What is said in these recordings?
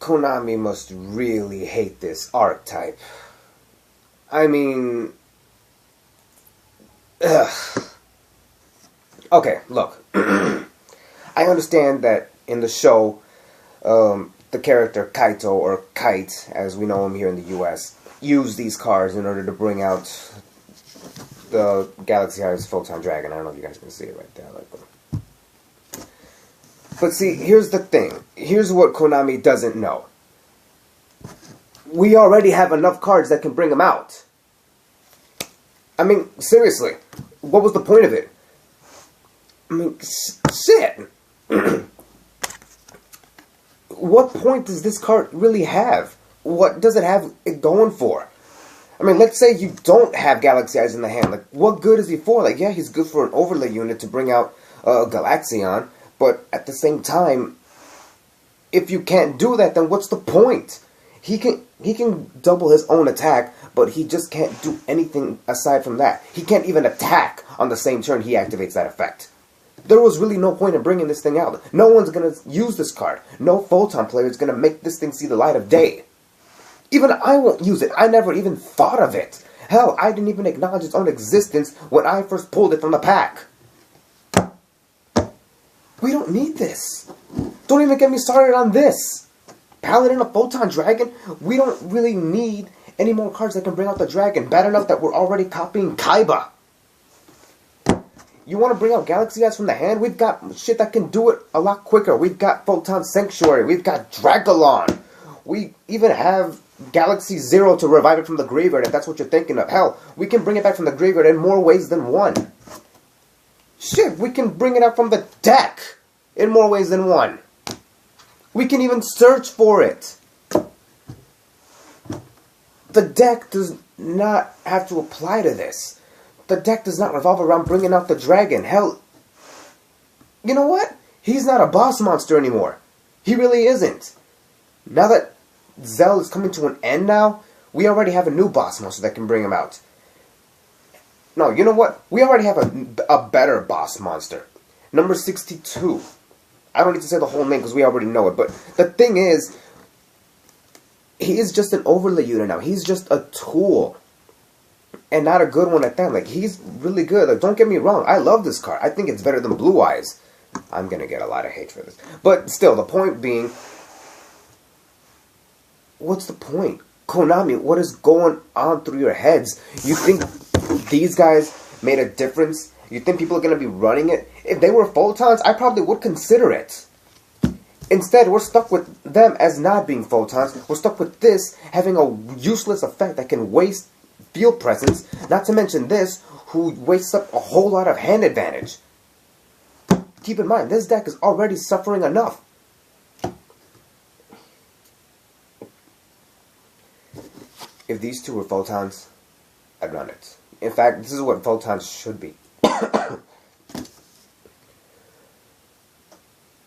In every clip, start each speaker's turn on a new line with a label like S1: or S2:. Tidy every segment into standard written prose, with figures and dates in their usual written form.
S1: Konami must really hate this archetype. I mean... Ugh. Okay, look. I understand that in the show, the character Kaito, or Kite, as we know him here in the US, used these cards in order to bring out the Galaxy Eyes Photon Dragon. I don't know if you guys can see it right there. But see, here's the thing. Here's what Konami doesn't know. We already have enough cards that can bring them out. I mean, seriously, what was the point of it? I mean, shit. What point does this card really have? What does it have it going for? I mean, let's say you don't have Galaxy Eyes in the hand. Like, what good is he for? Like, yeah, he's good for an overlay unit to bring out Galaxion. But at the same time, if you can't do that, then what's the point? He can double his own attack, but he just can't do anything aside from that. He can't even attack on the same turn he activates that effect. There was really no point in bringing this thing out. No one's going to use this card. No Photon player is going to make this thing see the light of day. Even I won't use it. I never even thought of it. Hell, I didn't even acknowledge its own existence when I first pulled it from the pack. We don't need this. Don't even get me started on this. Paladin of Photon Dragon? We don't really need any more cards that can bring out the dragon. Bad enough that we're already copying Kaiba. You want to bring out Galaxy Eyes from the hand? We've got shit that can do it a lot quicker. We've got Photon Sanctuary. We've got Dragalon. We even have Galaxy Zero to revive it from the graveyard, if that's what you're thinking of. Hell, we can bring it back from the graveyard in more ways than one. Shit, we can bring it out from the deck in more ways than one. We can even search for it. The deck does not have to apply to this. The deck does not revolve around bringing out the dragon. Hell, you know what? He's not a boss monster anymore. He really isn't. Now that Zell is coming to an end now, we already have a new boss monster that can bring him out. No, you know what? We already have a better boss monster. Number 62. I don't need to say the whole name because we already know it. But the thing is, he is just an overlay unit now. He's just a tool. And not a good one at that. Like, he's really good. Like, don't get me wrong. I love this card. I think it's better than Blue Eyes. I'm going to get a lot of hate for this. But still, the point being, what's the point? Konami, what is going on through your heads? You think these guys made a difference? You think people are going to be running it? If they were Photons, I probably would consider it. Instead, we're stuck with them as not being Photons. We're stuck with this having a useless effect that can waste field presence. Not to mention this, who wastes up a whole lot of hand advantage. Keep in mind, this deck is already suffering enough. If these two were Photons, I'd run it. In fact, this is what Photons should be.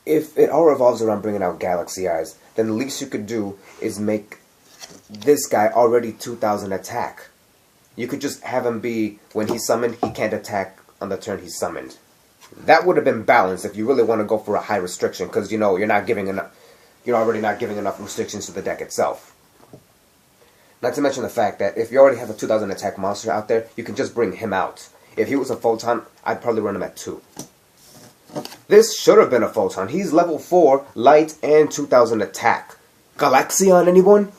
S1: If it all revolves around bringing out Galaxy Eyes, then the least you could do is make this guy already 2,000 attack. You could just have him be, when he's summoned, he can't attack on the turn he's summoned. That would have been balanced if you really want to go for a high restriction, because, you know, you're already not giving enough restrictions to the deck itself. Not to mention the fact that if you already have a 2,000 attack monster out there, you can just bring him out. If he was a Photon, I'd probably run him at 2. This should have been a Photon. He's level 4, light, and 2,000 attack. Galaxion, anyone?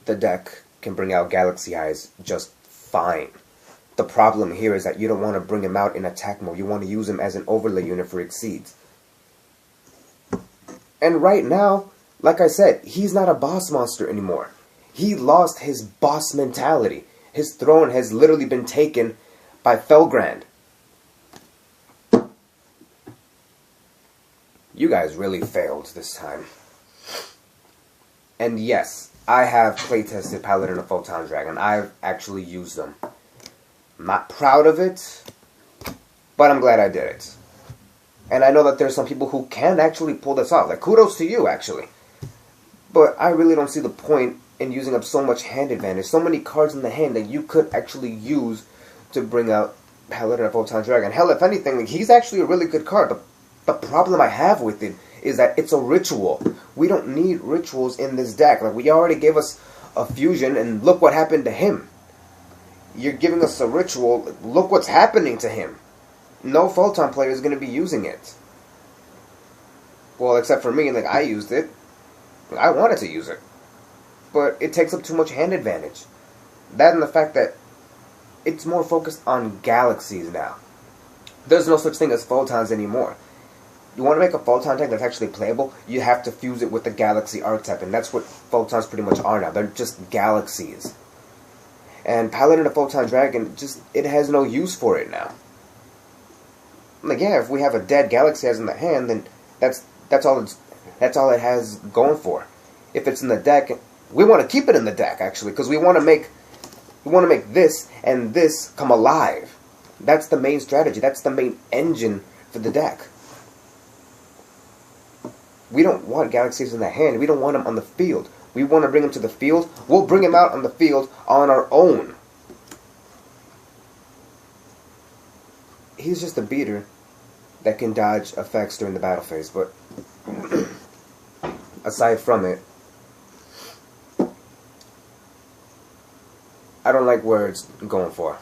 S1: The deck can bring out Galaxy Eyes just fine. The problem here is that you don't want to bring him out in attack mode. You want to use him as an overlay unit for Exceeds. And right now, like I said, he's not a boss monster anymore. He lost his boss mentality. His throne has literally been taken by Felgrand. You guys really failed this time. And yes, I have playtested Paladin of Photon Dragon. I've actually used them. I'm not proud of it, but I'm glad I did it. And I know that there's some people who can actually pull this off. Like, kudos to you, actually. But I really don't see the point in using up so much hand advantage. So many cards in the hand that you could actually use to bring out Paladin of Photon Dragon. Hell, if anything, he's actually a really good card. The The problem I have with it is that it's a ritual. We don't need rituals in this deck. Like, we already gave us a fusion, and look what happened to him. You're giving us a ritual. Look what's happening to him. No Photon player is going to be using it. Well, except for me, like, I used it. I wanted to use it. But it takes up too much hand advantage. That and the fact that it's more focused on galaxies now. There's no such thing as photons anymore. You want to make a photon deck that's actually playable, you have to fuse it with the galaxy archetype, and that's what photons pretty much are now. They're just galaxies. And Paladin of Photon Dragon, it has no use for it now. Like, yeah, if we have a dead galaxy as in the hand, then that's all it has going for. If it's in the deck, we want to keep it in the deck, actually, because we want to make this and this come alive. That's the main strategy. That's the main engine for the deck. We don't want galaxies in the hand. We don't want them on the field. We want to bring them to the field. We'll bring them out on the field on our own. He's just a beater that can dodge effects during the battle phase, but aside from it, I don't like where it's going for.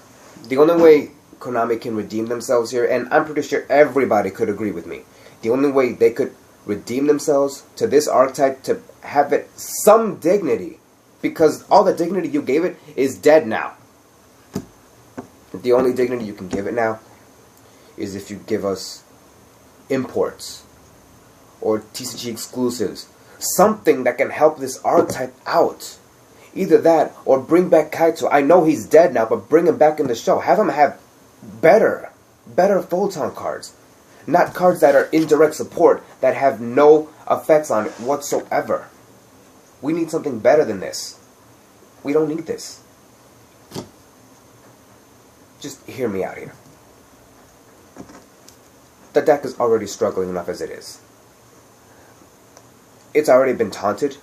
S1: The only way Konami can redeem themselves here, and I'm pretty sure everybody could agree with me, the only way they could redeem themselves to this archetype, to have it some dignity, because all the dignity you gave it is dead now. The only dignity you can give it now is if you give us imports or TCG exclusives, something that can help this archetype out. Either that or bring back Kaito. I know he's dead now, but bring him back in the show. Have him have better Photon cards. Not cards that are indirect support that have no effects on it whatsoever. We need something better than this. We don't need this. Just hear me out here. The deck is already struggling enough as it is. It's already been taunted.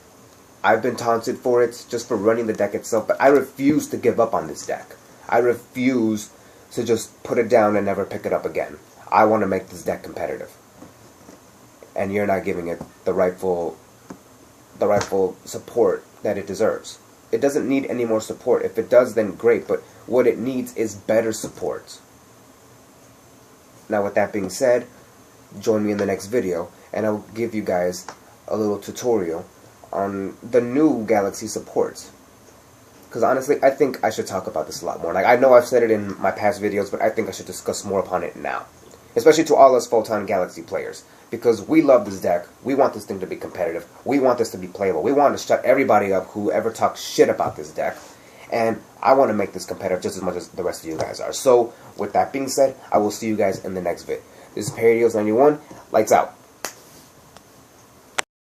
S1: I've been taunted for it, just for running the deck itself, but I refuse to give up on this deck. I refuse to just put it down and never pick it up again. I want to make this deck competitive. And you're not giving it the rightful support that it deserves. It doesn't need any more support. If it does, then great, but what it needs is better support. Now, with that being said, join me in the next video, and I'll give you guys a little tutorial on the new Galaxy supports. Because honestly, I think I should talk about this a lot more. Like, I know I've said it in my past videos, but I think I should discuss more upon it now. Especially to all us Photon Galaxy players. Because we love this deck. We want this thing to be competitive. We want this to be playable. We want to shut everybody up who ever talks shit about this deck. And I want to make this competitive just as much as the rest of you guys are. So, with that being said, I will see you guys in the next vid. This is Paradios91. Lights out.